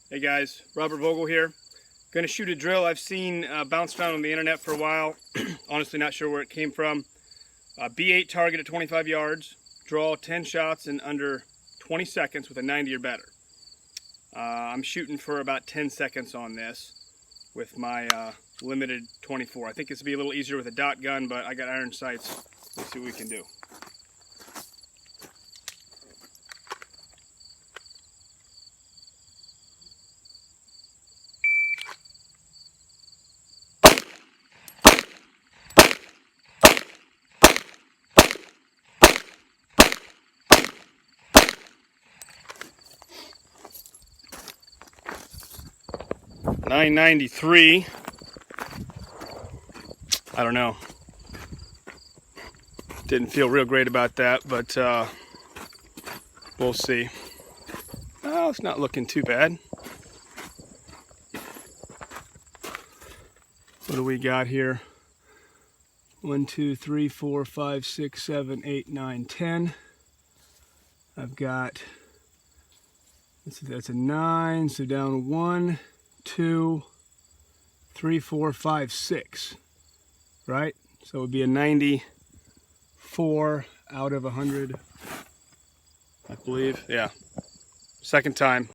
Hey guys, Robert Vogel here. Gonna shoot a drill I've seen bounced around on the internet for a while. Honestly not sure where it came from. B8 target at 25 yards. Draw 10 shots in under 20 seconds with a 90 or better. I'm shooting for about 10 seconds on this with my limited 24. I think this will be a little easier with a dot gun, but I got iron sights. Let's see what we can do. .993. I don't know. Didn't feel real great about that, but we'll see. Oh, it's not looking too bad. What do we got here? 1, 2, 3, 4, 5, 6, 7, 8, 9, 10. I've got, that's a 9, so down 1, 2, 3, 4, 5, 6, right? So it would be a 94 out of 100, I believe. Yeah, second time.